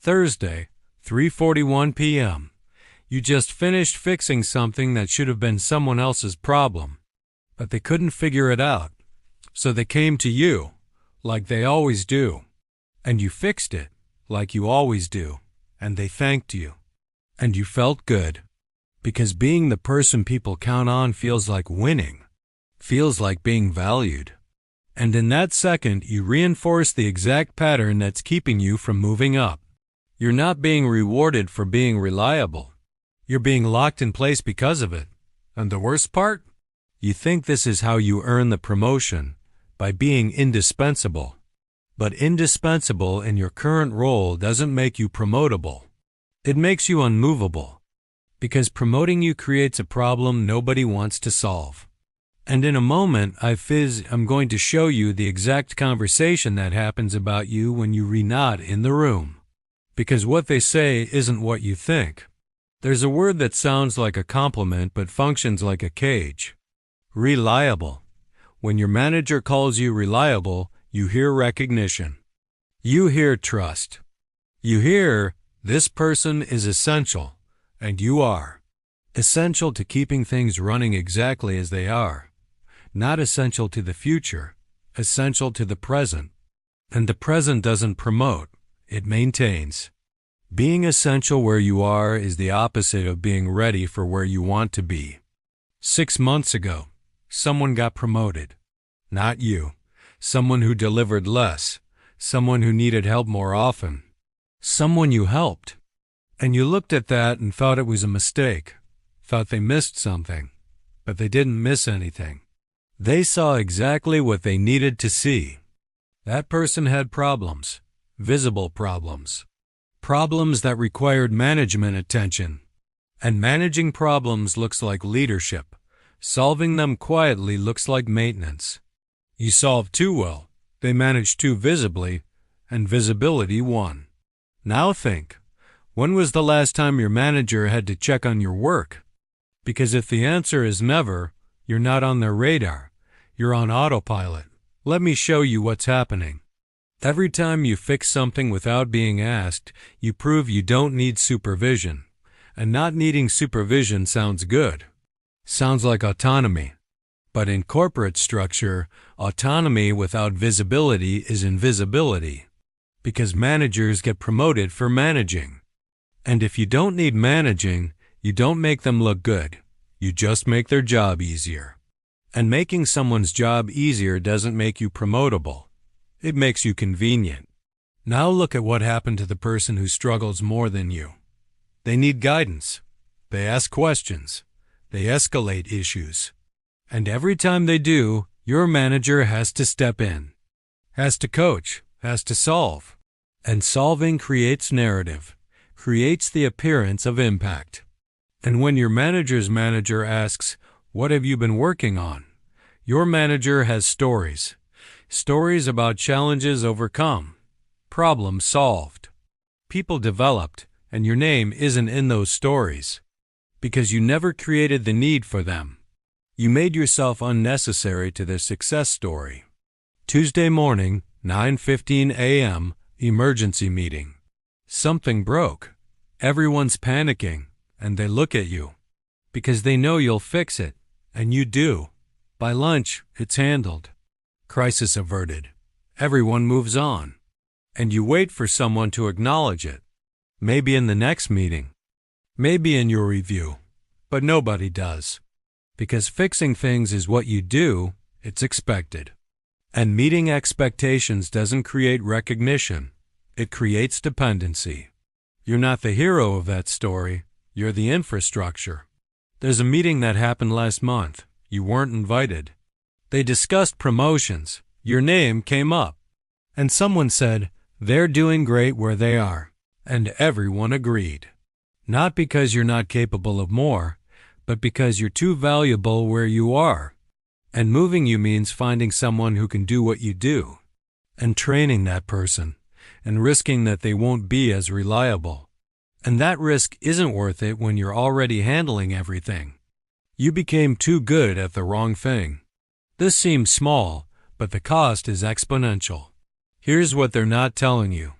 Thursday, 3:41 p.m. You just finished fixing something that should have been someone else's problem, but they couldn't figure it out. So they came to you, like they always do, and you fixed it, like you always do, and they thanked you. And you felt good, because being the person people count on feels like winning, feels like being valued. And in that second, you reinforce the exact pattern that's keeping you from moving up. You're not being rewarded for being reliable. You're being locked in place because of it. And the worst part? You think this is how you earn the promotion, by being indispensable. But indispensable in your current role doesn't make you promotable. It makes you unmovable, because promoting you creates a problem nobody wants to solve. And in a moment, I'm going to show you the exact conversation that happens about you when you re-nod in the room. Because what they say isn't what you think. There's a word that sounds like a compliment but functions like a cage. Reliable. When your manager calls you reliable, you hear recognition. You hear trust. You hear, this person is essential, and you are. Essential to keeping things running exactly as they are. Not essential to the future, essential to the present. And the present doesn't promote, it maintains. Being essential where you are is the opposite of being ready for where you want to be. 6 months ago, someone got promoted. Not you. Someone who delivered less. Someone who needed help more often. Someone you helped. And you looked at that and thought it was a mistake. Thought they missed something. But they didn't miss anything. They saw exactly what they needed to see. That person had problems. Visible problems. Problems that required management attention. And managing problems looks like leadership. Solving them quietly looks like maintenance. You solve too well, they manage too visibly, and visibility won. Now think, when was the last time your manager had to check on your work? Because if the answer is never, you're not on their radar. You're on autopilot. Let me show you what's happening. Every time you fix something without being asked, you prove you don't need supervision. And not needing supervision sounds good. Sounds like autonomy. But in corporate structure, autonomy without visibility is invisibility. Because managers get promoted for managing. And if you don't need managing, you don't make them look good. You just make their job easier. And making someone's job easier doesn't make you promotable. It makes you convenient. Now look at what happened to the person who struggles more than you. They need guidance. They ask questions. They escalate issues. And every time they do, your manager has to step in. Has to coach. Has to solve. And solving creates narrative. Creates the appearance of impact. And when your manager's manager asks, "What have you been working on?" Your manager has stories. Stories about challenges overcome. Problems solved. People developed, and your name isn't in those stories. Because you never created the need for them. You made yourself unnecessary to their success story. Tuesday morning, 9:15 a.m., emergency meeting. Something broke. Everyone's panicking, and they look at you. Because they know you'll fix it, and you do. By lunch, it's handled. Crisis averted. Everyone moves on. And you wait for someone to acknowledge it. Maybe in the next meeting. Maybe in your review. But nobody does. Because fixing things is what you do, it's expected. And meeting expectations doesn't create recognition. It creates dependency. You're not the hero of that story. You're the infrastructure. There's a meeting that happened last month. You weren't invited. They discussed promotions. Your name came up. And someone said, "They're doing great where they are." And everyone agreed. Not because you're not capable of more, but because you're too valuable where you are. And moving you means finding someone who can do what you do. And training that person. And risking that they won't be as reliable. And that risk isn't worth it when you're already handling everything. You became too good at the wrong thing. This seems small, but the cost is exponential. Here's what they're not telling you.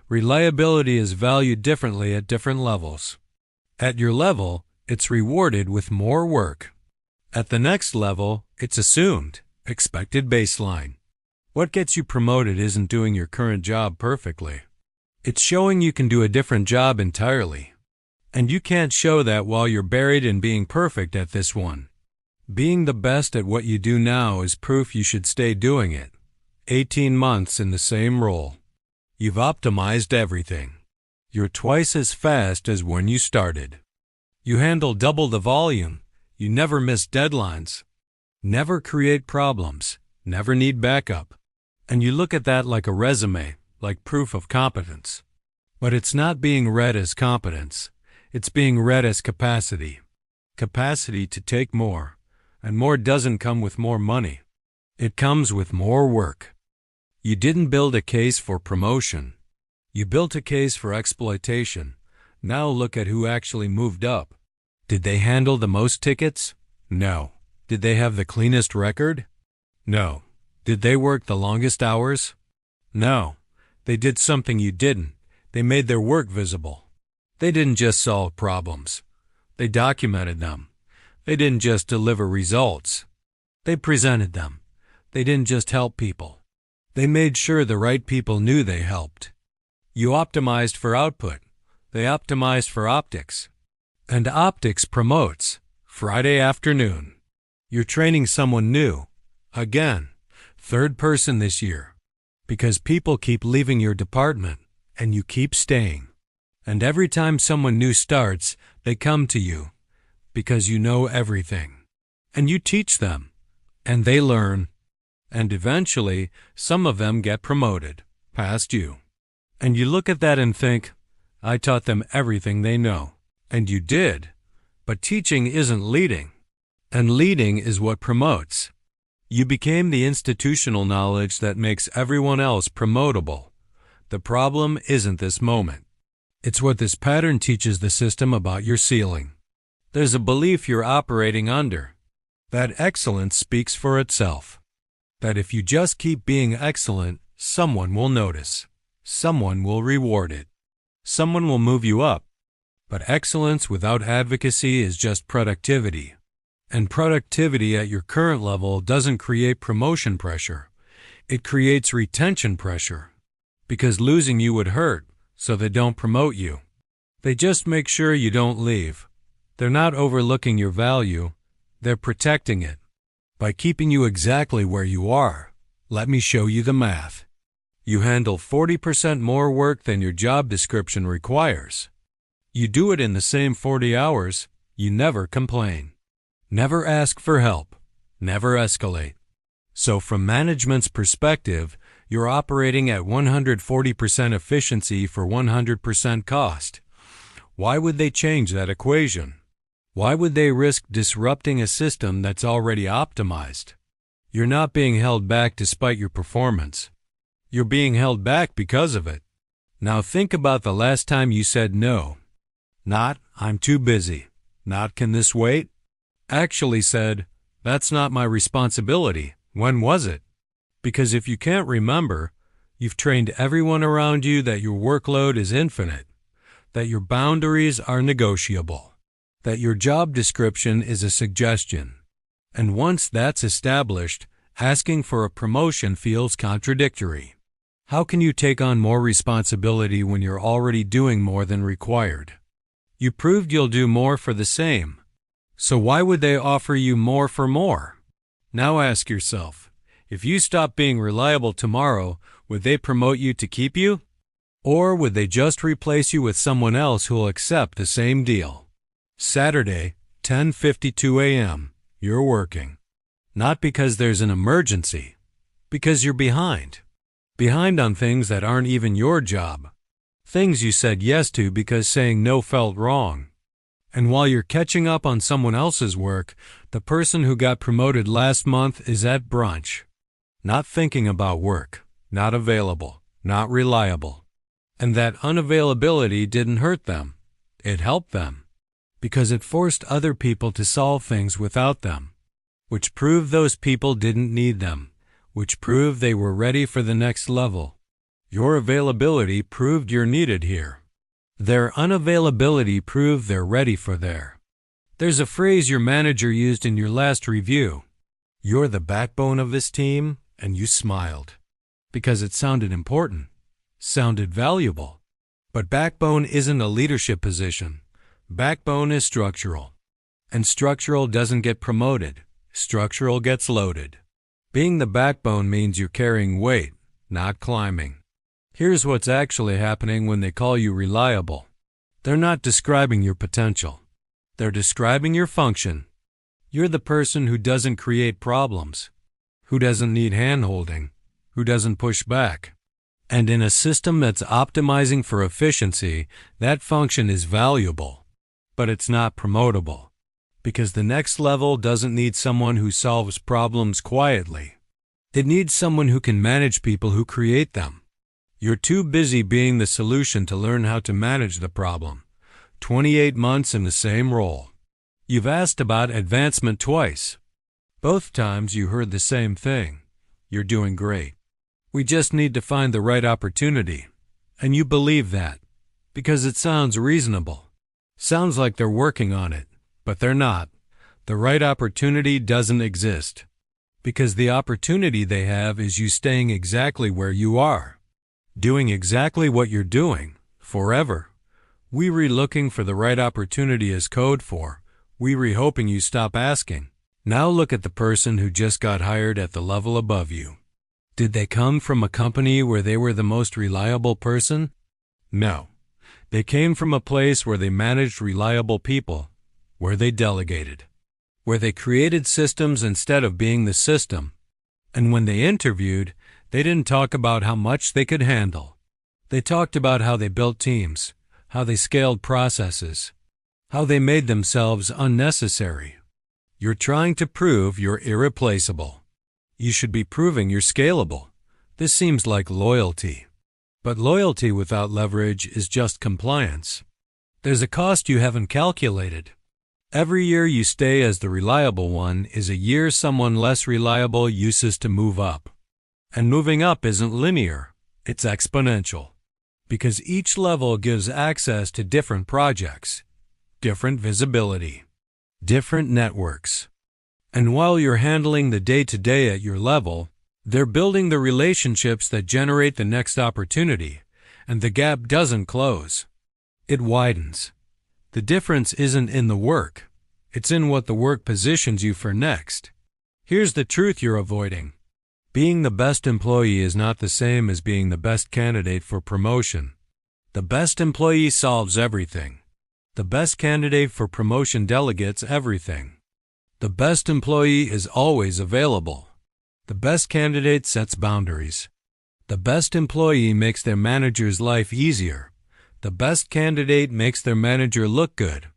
Reliability is valued differently at different levels. At your level, it's rewarded with more work. At the next level, it's assumed, expected baseline. What gets you promoted isn't doing your current job perfectly. It's showing you can do a different job entirely. And you can't show that while you're buried in being perfect at this one. Being the best at what you do now is proof you should stay doing it. 18 months in the same role. You've optimized everything. You're twice as fast as when you started. You handle double the volume. You never miss deadlines. Never create problems. Never need backup. And you look at that like a resume, like proof of competence. But it's not being read as competence. It's being read as capacity. Capacity to take more. And more doesn't come with more money. It comes with more work. You didn't build a case for promotion. You built a case for exploitation. Now look at who actually moved up. Did they handle the most tickets? No. Did they have the cleanest record? No. Did they work the longest hours? No. They did something you didn't. They made their work visible. They didn't just solve problems. They documented them. They didn't just deliver results. They presented them. They didn't just help people. They made sure the right people knew they helped. You optimized for output. They optimized for optics. And optics promotes. Friday afternoon. You're training someone new. Again, third person this year. Because people keep leaving your department, and you keep staying. And every time someone new starts, they come to you. Because you know everything. And you teach them. And they learn. And eventually, some of them get promoted, past you. And you look at that and think, I taught them everything they know. And you did. But teaching isn't leading. And leading is what promotes. You became the institutional knowledge that makes everyone else promotable. The problem isn't this moment. It's what this pattern teaches the system about your ceiling. There's a belief you're operating under. That excellence speaks for itself. That if you just keep being excellent, someone will notice. Someone will reward it. Someone will move you up. But excellence without advocacy is just productivity. And productivity at your current level doesn't create promotion pressure. It creates retention pressure. Because losing you would hurt, so they don't promote you. They just make sure you don't leave. They're not overlooking your value. They're protecting it. By keeping you exactly where you are, let me show you the math. You handle 40% more work than your job description requires. You do it in the same 40 hours. You never complain. Never ask for help. Never escalate. So from management's perspective, you're operating at 140% efficiency for 100% cost. Why would they change that equation? Why would they risk disrupting a system that's already optimized? You're not being held back despite your performance. You're being held back because of it. Now think about the last time you said no. Not, I'm too busy. Not, can this wait? Actually said, that's not my responsibility. When was it? Because if you can't remember, you've trained everyone around you that your workload is infinite, that your boundaries are negotiable, that your job description is a suggestion. And once that's established, asking for a promotion feels contradictory. How can you take on more responsibility when you're already doing more than required? You proved you'll do more for the same. So why would they offer you more for more? Now ask yourself, if you stop being reliable tomorrow, would they promote you to keep you? Or would they just replace you with someone else who'll accept the same deal? Saturday, 10:52 a.m., you're working. Not because there's an emergency, because you're behind. Behind on things that aren't even your job. Things you said yes to because saying no felt wrong. And while you're catching up on someone else's work, the person who got promoted last month is at brunch. Not thinking about work, not available, not reliable. And that unavailability didn't hurt them. It helped them. Because it forced other people to solve things without them. Which proved those people didn't need them. Which proved they were ready for the next level. Your availability proved you're needed here. Their unavailability proved they're ready for there. There's a phrase your manager used in your last review. You're the backbone of this team, and you smiled. Because it sounded important, sounded valuable. But backbone isn't a leadership position. Backbone is structural. And structural doesn't get promoted. Structural gets loaded. Being the backbone means you're carrying weight, not climbing. Here's what's actually happening when they call you reliable. They're not describing your potential. They're describing your function. You're the person who doesn't create problems, who doesn't need hand-holding, who doesn't push back. And in a system that's optimizing for efficiency, that function is valuable, but it's not promotable. Because the next level doesn't need someone who solves problems quietly. It needs someone who can manage people who create them. You're too busy being the solution to learn how to manage the problem. 28 months in the same role. You've asked about advancement twice. Both times you heard the same thing. You're doing great. We just need to find the right opportunity. And you believe that. Because it sounds reasonable. Sounds like they're working on it. But they're not. The right opportunity doesn't exist. Because the opportunity they have is you staying exactly where you are. Doing exactly what you're doing, forever. We re-looking for the right opportunity is code for, we re-hoping you stop asking. Now look at the person who just got hired at the level above you. Did they come from a company where they were the most reliable person? No. They came from a place where they managed reliable people, where they delegated, where they created systems instead of being the system. And when they interviewed, they didn't talk about how much they could handle. They talked about how they built teams, how they scaled processes, how they made themselves unnecessary. You're trying to prove you're irreplaceable. You should be proving you're scalable. This seems like loyalty. But loyalty without leverage is just compliance. There's a cost you haven't calculated. Every year you stay as the reliable one is a year someone less reliable uses to move up. And moving up isn't linear, it's exponential. Because each level gives access to different projects, different visibility, different networks. And while you're handling the day-to-day at your level, they're building the relationships that generate the next opportunity, and the gap doesn't close. It widens. The difference isn't in the work, it's in what the work positions you for next. Here's the truth you're avoiding. Being the best employee is not the same as being the best candidate for promotion. The best employee solves everything. The best candidate for promotion delegates everything. The best employee is always available. The best candidate sets boundaries. The best employee makes their manager's life easier. The best candidate makes their manager look good.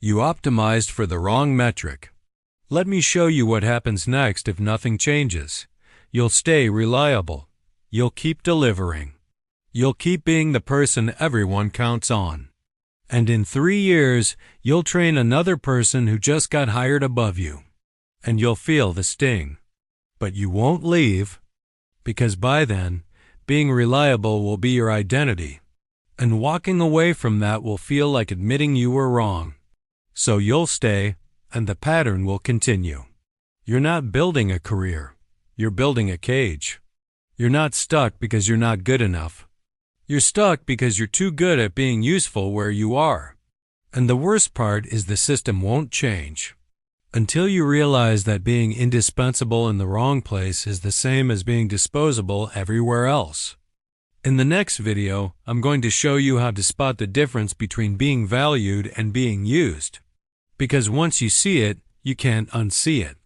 You optimized for the wrong metric. Let me show you what happens next if nothing changes. You'll stay reliable. You'll keep delivering. You'll keep being the person everyone counts on. And in 3 years, you'll train another person who just got hired above you. And you'll feel the sting. But you won't leave. Because by then, being reliable will be your identity. And walking away from that will feel like admitting you were wrong. So you'll stay, and the pattern will continue. You're not building a career. You're building a cage. You're not stuck because you're not good enough. You're stuck because you're too good at being useful where you are. And the worst part is the system won't change. Until you realize that being indispensable in the wrong place is the same as being disposable everywhere else. In the next video, I'm going to show you how to spot the difference between being valued and being used. Because once you see it, you can't unsee it.